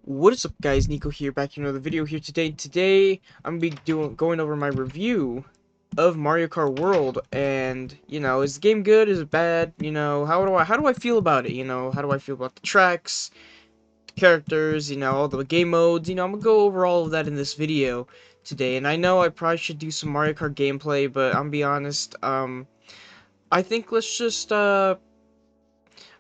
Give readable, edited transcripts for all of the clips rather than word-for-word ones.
What is up, guys? Nico here, back in another video here today. Today, I'm gonna be going over my review of Mario Kart World, and is the game good? Is it bad? How do I feel about it? How do I feel about the tracks, the characters? All the game modes. I'm gonna go over all of that in this video today. And I know I probably should do some Mario Kart gameplay, but I'm gonna be honest. I think let's just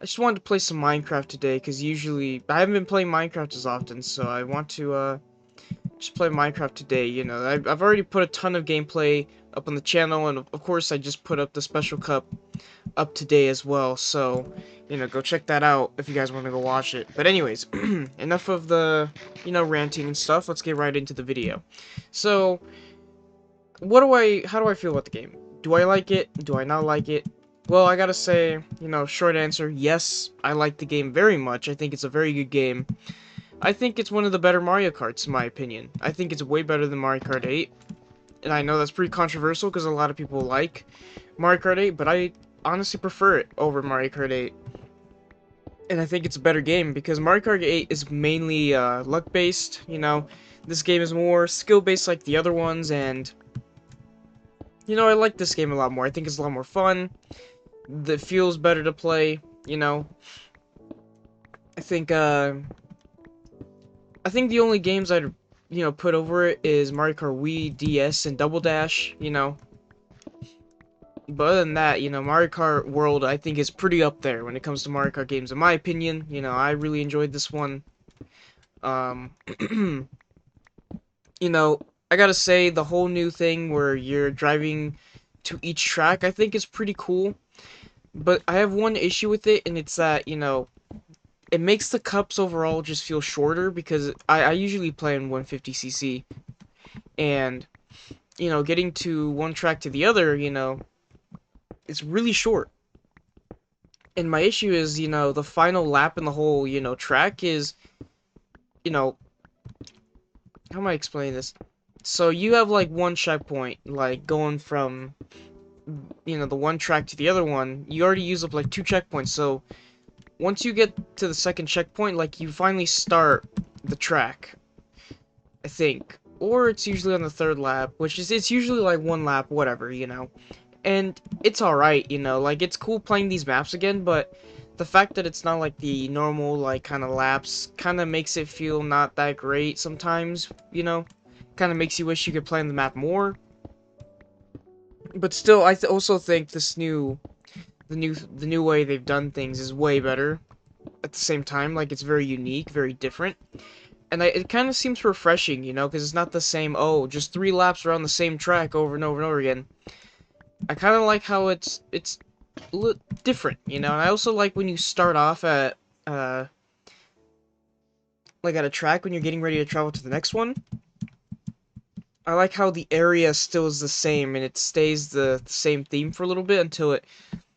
I just wanted to play some Minecraft today, because usually I haven't been playing Minecraft as often, so I want to just play Minecraft today. I've already put a ton of gameplay up on the channel, and of course I just put up the Special Cup up today as well, so go check that out if you guys want to go watch it. But anyways, enough of the ranting and stuff. Let's get right into the video. So how do I feel about the game? Do I like it? Do I not like it? Well, I gotta say, short answer, yes, I like the game very much. I think it's a very good game. I think it's one of the better Mario Karts, in my opinion. I think it's way better than Mario Kart 8. And I know that's pretty controversial, because a lot of people like Mario Kart 8, but I honestly prefer it over Mario Kart 8. And I think it's a better game, because Mario Kart 8 is mainly luck-based, This game is more skill-based like the other ones, and I like this game a lot more. I think it's a lot more fun. That feels better to play. I think I think the only games I'd put over it is Mario Kart Wii, DS, and Double Dash. But other than that, Mario Kart World I think is pretty up there when it comes to Mario Kart games, in my opinion. I really enjoyed this one. Um, I gotta say, the whole new thing where you're driving to each track, I think is pretty cool. But I have one issue with it, and it's that, it makes the cups overall just feel shorter, because I usually play in 150cc, and, getting to one track to the other, it's really short. And my issue is, the final lap in the whole, track is, you know, how am I explaining this? So you have, like, one checkpoint, like, going from, the one track to the other one, you already use up, like, two checkpoints, so once you get to the second checkpoint, like, you finally start the track, I think. Or it's usually on the third lap, which is, it's usually, like, one lap, whatever, And it's alright, like, it's cool playing these maps again, but the fact that it's not, like, the normal, like, kind of laps, kind of makes it feel not that great sometimes, Kind of makes you wish you could play on the map more. But still, I also think the new way they've done things is way better. At the same time, like, it's very unique, very different, and it kind of seems refreshing, because it's not the same. Oh, just three laps around the same track over and over and over again. I kind of like how it's different, and I also like when you start off at like at a track when you're getting ready to travel to the next one. I like how the area still is the same, and it stays the same theme for a little bit until it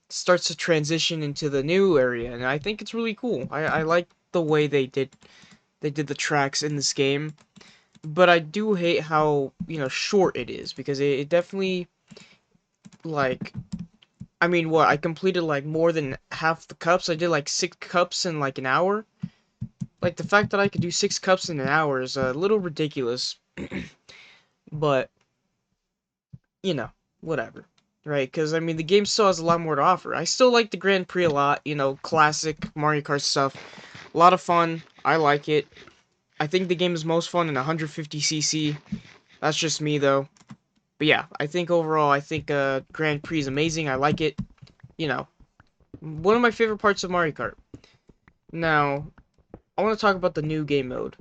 starts to transition into the new area, and I think it's really cool. I like the way they did the tracks in this game, but I do hate how, short it is, because it definitely, like, I mean, what, I completed, like, more than half the cups. I did, like, 6 cups in, like, an hour. Like, the fact that I could do 6 cups in an hour is a little ridiculous, but, whatever. Right, because, I mean, the game still has a lot more to offer. I still like the Grand Prix a lot, classic Mario Kart stuff. A lot of fun. I like it. I think the game is most fun in 150cc. That's just me, though. But yeah, I think overall, I think Grand Prix is amazing. I like it. One of my favorite parts of Mario Kart. Now, I want to talk about the new game mode,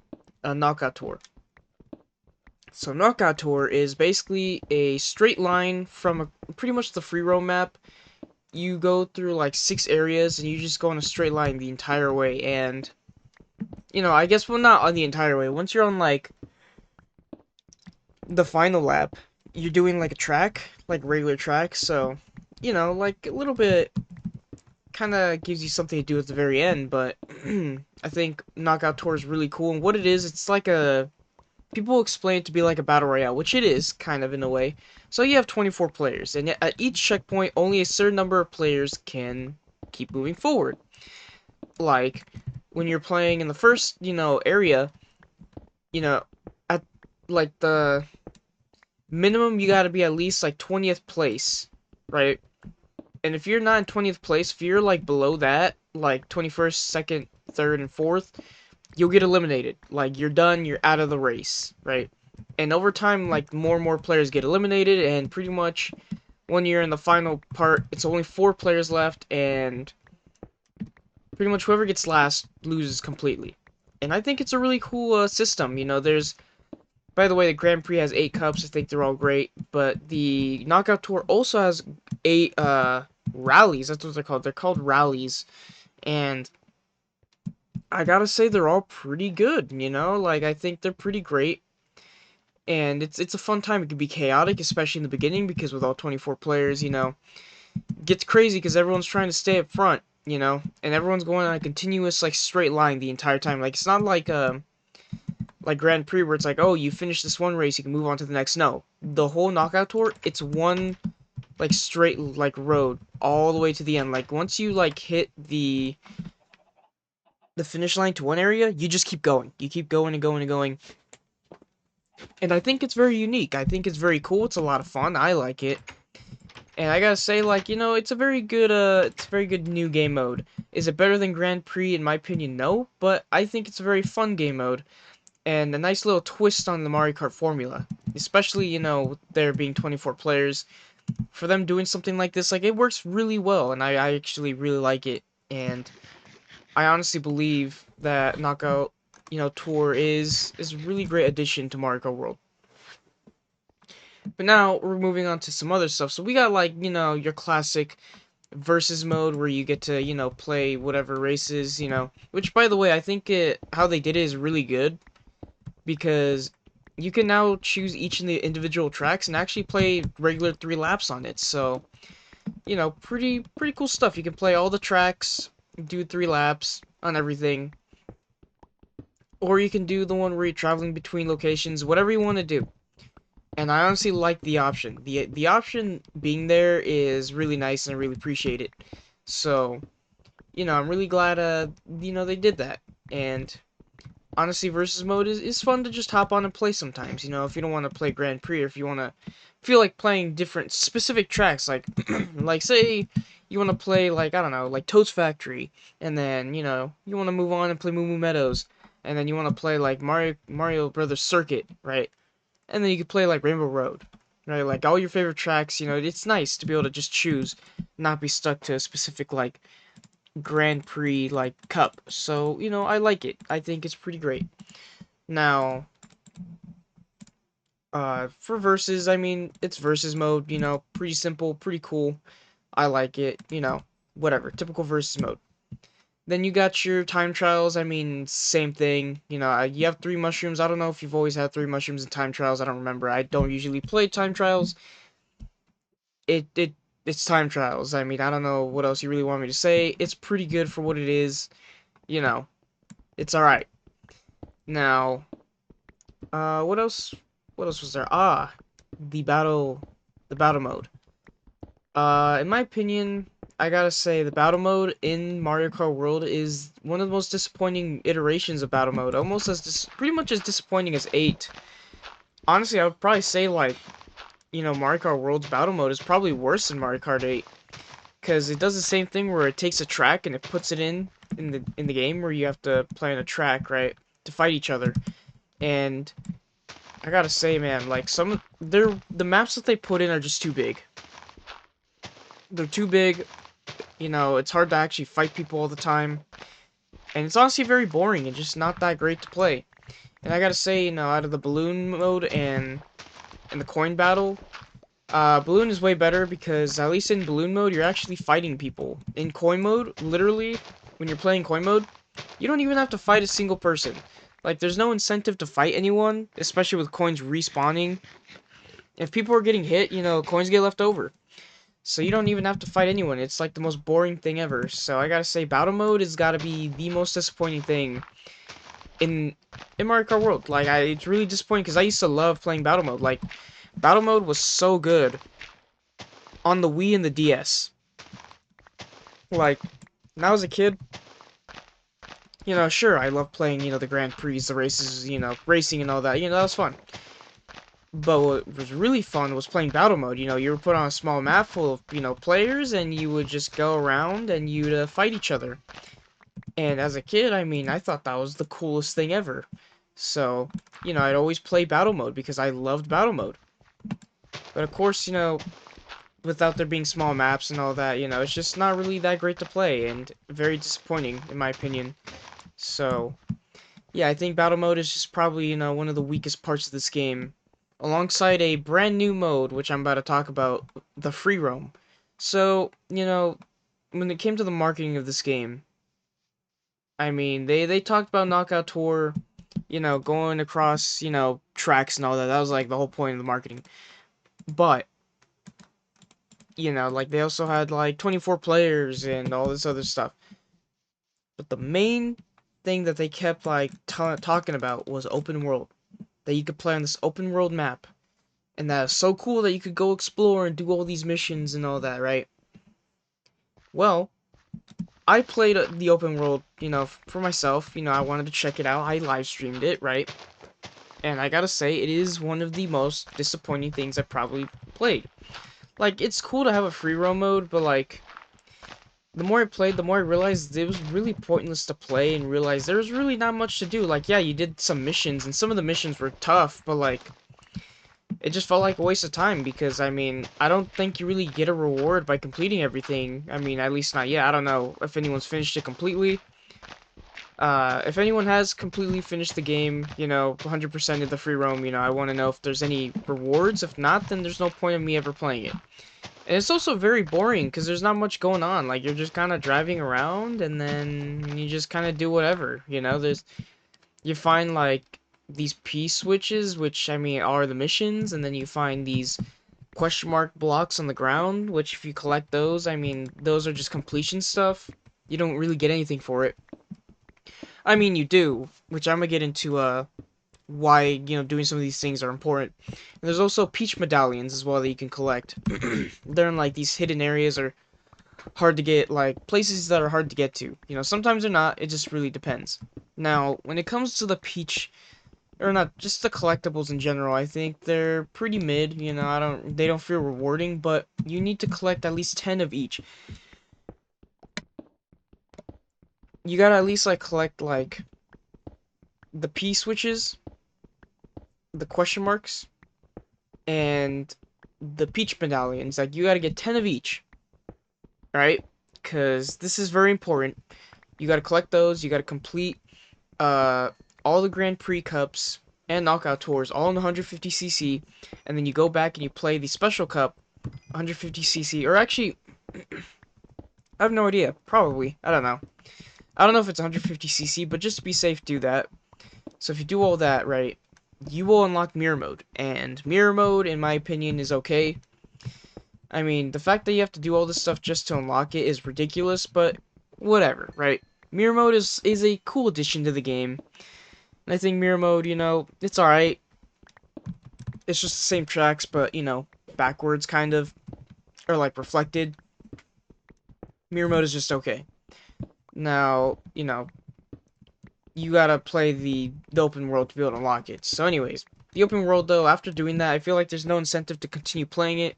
Knockout Tour. So Knockout Tour is basically a straight line from pretty much the free roam map. You go through like 6 areas, and you just go on a straight line the entire way, and I guess, well, not on the entire way. Once you're on, like, the final lap, you're doing, like, a track, like, regular track, so, like, a little bit, kind of gives you something to do at the very end, but, I think Knockout Tour is really cool, and what it is, it's like people explain it to be like a battle royale, which it is, kind of, in a way. So you have 24 players, and at each checkpoint, only a certain number of players can keep moving forward. Like, when you're playing in the first, area, you know, at like the minimum you gotta be at least like 20th place, right? And if you're not in 20th place, if you're like below that, like 21st, 2nd, 3rd, and 4th, you'll get eliminated. Like you're done, you're out of the race, right? And over time, like more and more players get eliminated, and pretty much when you're in the final part, it's only 4 players left, and pretty much whoever gets last loses completely. And I think it's a really cool system. There's, by the way, the Grand Prix has 8 cups. I think they're all great, but the Knockout Tour also has 8 rallies. That's what they're called. They're called rallies, and I gotta say they're all pretty good. Like I think they're pretty great, and it's a fun time. It can be chaotic, especially in the beginning, because with all 24 players, it gets crazy because everyone's trying to stay up front. And everyone's going on a continuous like straight line the entire time. Like it's not like Grand Prix where it's like, oh, you finish this one race, you can move on to the next. No, the whole Knockout Tour, it's one like straight like road all the way to the end. Like once you like hit the finish line to one area, you just keep going. You keep going and going and going. And I think it's very unique. I think it's very cool. It's a lot of fun. I like it. And I gotta say, like, it's a very good new game mode. Is it better than Grand Prix? In my opinion, no. But I think it's a very fun game mode. And a nice little twist on the Mario Kart formula. Especially, there being 24 players. For them doing something like this, like, it works really well. And I actually really like it. And I honestly believe that Knockout, Tour is a really great addition to Mario Kart World. But now we're moving on to some other stuff. So we got like, your classic versus mode where you get to, play whatever races, which by the way, I think how they did it is really good because you can now choose each of the individual tracks and actually play regular 3 laps on it. So, pretty cool stuff. You can play all the tracks, do 3 laps on everything, or you can do the one where you're traveling between locations, whatever you want to do. And I honestly like the option. The option being there is really nice and I really appreciate it. So, I'm really glad they did that. And honestly, versus mode is fun to just hop on and play sometimes. If you don't want to play Grand Prix or if you want to feel like playing different specific tracks like like say you want to play like I don't know, like Toad's Factory and then, you want to move on and play Moo Moo Meadows and then you want to play like Mario Brothers Circuit, right? And then you could play like Rainbow Road, right? Like all your favorite tracks. It's nice to be able to just choose, not be stuck to a specific like Grand Prix like cup. So I like it. I think it's pretty great. Now, for versus, I mean it's versus mode. Pretty simple, pretty cool. I like it. Whatever, typical versus mode. Then you got your time trials. I mean, same thing. You have 3 mushrooms. I don't know if you've always had 3 mushrooms in time trials. I don't remember. I don't usually play time trials. It's time trials. I mean, I don't know what else you really want me to say. It's pretty good for what it is. You know, it's all right. Now, what else? What else was there? The battle mode. In my opinion, I gotta say the battle mode in Mario Kart World is one of the most disappointing iterations of battle mode. Almost pretty much as disappointing as 8. Honestly, I would probably say like, Mario Kart World's battle mode is probably worse than Mario Kart 8 because it does the same thing where it takes a track and it puts it in the game where you have to play on a track, right, to fight each other. And I gotta say, man, like the maps that they put in are just too big. They're too big. It's hard to actually fight people all the time. And it's honestly very boring and just not that great to play. And I gotta say, out of the balloon mode and the coin battle, balloon is way better because at least in balloon mode, you're actually fighting people. In coin mode, literally, when you're playing coin mode, you don't even have to fight a single person. Like, there's no incentive to fight anyone, especially with coins respawning. If people are getting hit, coins get left over. So you don't even have to fight anyone. It's like the most boring thing ever. So I gotta say, battle mode has gotta be the most disappointing thing in Mario Kart World. Like, it's really disappointing because I used to love playing battle mode. Like, battle mode was so good on the Wii and the DS. Like, when I was a kid, Sure, I love playing, the Grand Prix, the races, racing and all that. That was fun. But what was really fun was playing battle mode. You were put on a small map full of, players, and you would just go around and you'd fight each other. And as a kid, I mean, I thought that was the coolest thing ever. So, I'd always play battle mode because I loved battle mode. But of course, without there being small maps and all that, it's just not really that great to play and very disappointing in my opinion. So, yeah, I think battle mode is just probably, one of the weakest parts of this game, alongside a brand new mode, which I'm about to talk about, the free roam. So, when it came to the marketing of this game, I mean, they talked about Knockout Tour, going across, tracks and all that. That was like the whole point of the marketing. But, like they also had like 24 players and all this other stuff. But the main thing that they kept like talking about was open world. That you could play on this open world map. And that is so cool that you could go explore and do all these missions and all that, right? Well, I played the open world, for myself. I wanted to check it out. I live streamed it, right? And I gotta say, it is one of the most disappointing things I probably played. Like, it's cool to have a free roam mode, but like, the more I played, the more I realized it was really pointless to play and realized there was really not much to do. Like, yeah, you did some missions, and some of the missions were tough, but like, it just felt like a waste of time because, I mean, I don't think you really get a reward by completing everything. I mean, at least not yet. I don't know if anyone's finished it completely. If anyone has completely finished the game, 100% of the free roam, I want to know if there's any rewards. If not, then there's no point of me ever playing it. And it's also very boring because there's not much going on. Like, you're just kind of driving around and then you just kind of do whatever, you find like these P switches, which I mean are the missions, and then you find these question mark blocks on the ground, which if you collect those, I mean, those are just completion stuff. You don't really get anything for it. I mean, you do, which I'm gonna get into, why, doing some of these things are important. And there's also peach medallions as well that you can collect. They're in, like, these hidden areas or hard to get, like, places that are hard to get to. Sometimes they're not, it just really depends. Now, when it comes to the peach, or not, just the collectibles in general, I think they're pretty mid, they don't feel rewarding, but you need to collect at least 10 of each. You gotta at least, like, collect, like, the P switches, the question marks, and the peach medallions. Like, you gotta get 10 of each, right? Because this is very important. You gotta collect those, you gotta complete, uh, all the Grand Prix Cups and Knockout Tours, all in 150cc, and then you go back and you play the Special Cup, 150cc, or actually, I have no idea, probably, I don't know. I don't know if it's 150cc, but just to be safe, do that. So if you do all that, right, you will unlock Mirror Mode, and Mirror Mode, in my opinion, is okay. I mean, the fact that you have to do all this stuff just to unlock it is ridiculous, but whatever, right? Mirror Mode is a cool addition to the game. And I think Mirror Mode, it's alright. It's just the same tracks, but, backwards, kind of. Or, like, reflected. Mirror Mode is just okay. Now, you gotta play the open world to be able to unlock it. So anyways, the open world, though, after doing that, I feel like there's no incentive to continue playing it.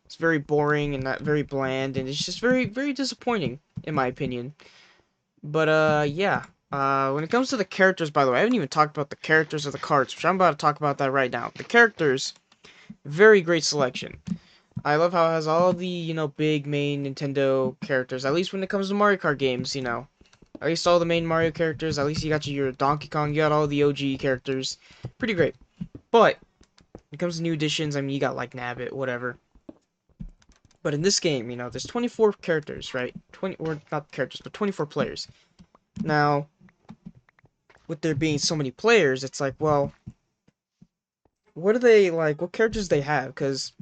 It's very boring and not very bland, and it's just very, very disappointing, in my opinion. But, yeah. When it comes to the characters, by the way, I haven't even talked about the characters of the carts, which I'm about to talk about that right now. The characters, very great selection. I love how it has all the, big main Nintendo characters, at least when it comes to Mario Kart games, At least all the main Mario characters, at least you got your Donkey Kong, you got all the OG characters. Pretty great. But, when it comes to new additions, I mean, you got, like, Nabbit, whatever. But in this game, there's 24 characters, right? Or not characters, but 24 players. Now, with there being so many players, it's like, well, what are they, like, what characters they have? Because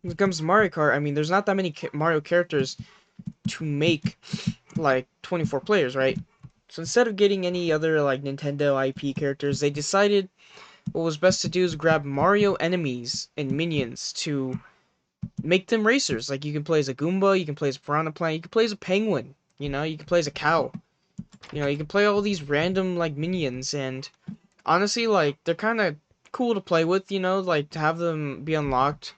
when it comes to Mario Kart, I mean, there's not that many Mario characters to make, like, 24 players, right? So instead of getting any other, like, Nintendo IP characters, they decided what was best to do is grab Mario enemies and minions to make them racers. Like, you can play as a Goomba, you can play as a Piranha Plant, you can play as a penguin, you can play as a cow. You know, you can play all these random like minions, and honestly, like they're kind of cool to play with. You know, like to have them be unlocked.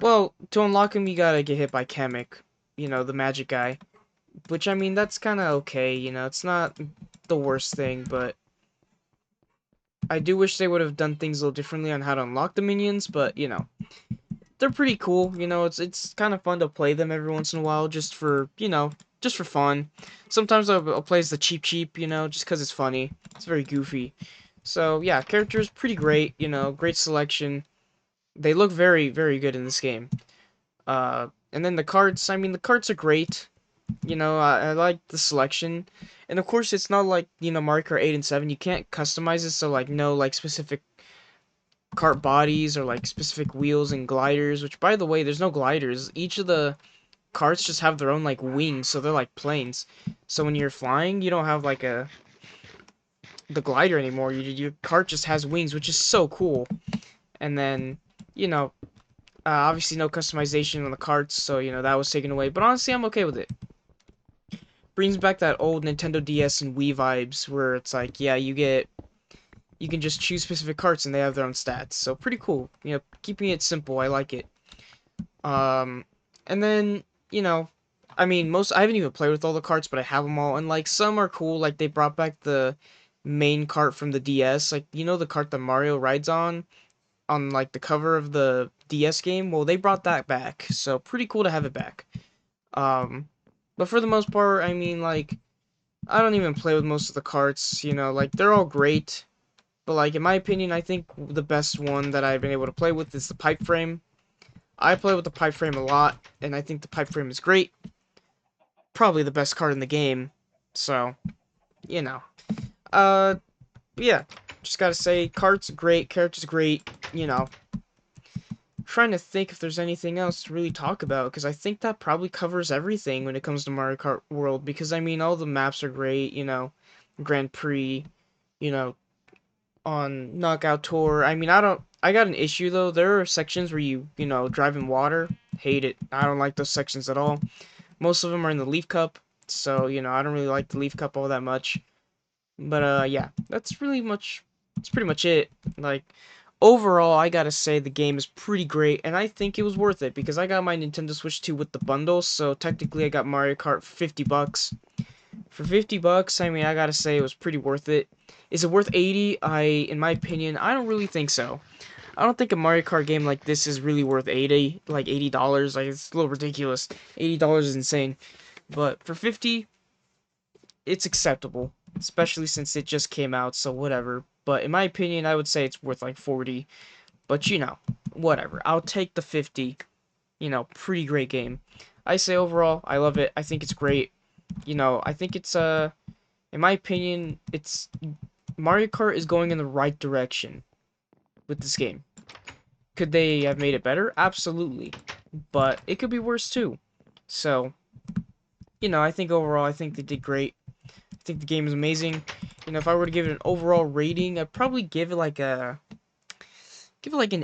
Well, to unlock them, you gotta get hit by Chemic. You know, the magic guy. Which I mean, that's kind of okay. You know, it's not the worst thing, but I do wish they would have done things a little differently on how to unlock the minions. But you know, they're pretty cool. You know, it's kind of fun to play them every once in a while, just for just for fun. Sometimes I'll play as the cheap, you know, just because it's funny. It's very goofy. So yeah, characters pretty great. You know, great selection. They look very good in this game. And then the carts. I mean, the carts are great. You know, I like the selection, and of course, it's not like Mario Kart 8 and 7. You can't customize it, so like no like specific cart bodies or like specific wheels and gliders. Which, by the way, there's no gliders. Each of the carts just have their own like wings, so they're like planes. So when you're flying, you don't have like the glider anymore. Your cart just has wings, which is so cool. And then you know, obviously no customization on the carts, so that was taken away. But honestly, I'm okay with it. Brings back that old Nintendo DS and Wii vibes, where it's like, yeah, you can just choose specific carts and they have their own stats. So pretty cool. You know, keeping it simple. I like it. Um, and then you know, I mean, I haven't even played with all the carts, but I have them all, and like some are cool. Like they brought back the main cart from the DS, like the cart that Mario rides on like the cover of the DS game. Well, they brought that back, so pretty cool to have it back. Um, but for the most part, I mean, like I don't even play with most of the carts. You know, like they're all great, but like in my opinion, I think the best one that I've been able to play with is the pipe frame. I play with the pipe frame a lot, and I think the pipe frame is great. Probably the best card in the game. So, you know. Uh, yeah. Just gotta say, cart's great, character's great. You know, trying to think if there's anything else to really talk about, because I think that probably covers everything when it comes to Mario Kart World. Because I mean, all the maps are great. You know, Grand Prix. You know, on Knockout Tour. I mean, I got an issue though. There are sections where you drive in water. Hate it. I don't like those sections at all. Most of them are in the Leaf Cup, so I don't really like the Leaf Cup all that much. But yeah, that's pretty much it. Like overall, I gotta say the game is pretty great, and I think it was worth it because I got my Nintendo Switch 2 with the bundle, so technically I got Mario Kart for 50 bucks. For 50 bucks, I mean, I gotta say it was pretty worth it. Is it worth 80? In my opinion, I don't really think so. I don't think a Mario Kart game like this is really worth 80, like $80. Like it's a little ridiculous. $80 is insane. But for 50, it's acceptable, especially since it just came out, so whatever. But in my opinion, I would say it's worth like 40. But whatever. I'll take the 50. Pretty great game. I say overall, I love it. I think it's great. I think it's in my opinion, it's Mario Kart is going in the right direction with this game. Could they have made it better? Absolutely. But it could be worse too. So, I think overall, I think they did great. I think the game is amazing. If I were to give it an overall rating, I'd probably give it like an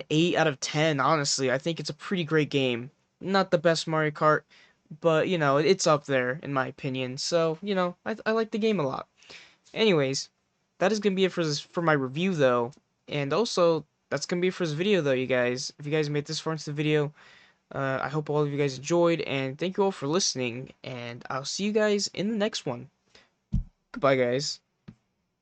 8 out of 10, honestly. I think it's a pretty great game. Not the best Mario Kart, but it's up there in my opinion. So, I like the game a lot. Anyways, that is gonna be it for my review though, and also that's gonna be it for this video though, you guys. If you guys made this far into the video, I hope all of you guys enjoyed, and thank you all for listening. And I'll see you guys in the next one. Goodbye, guys.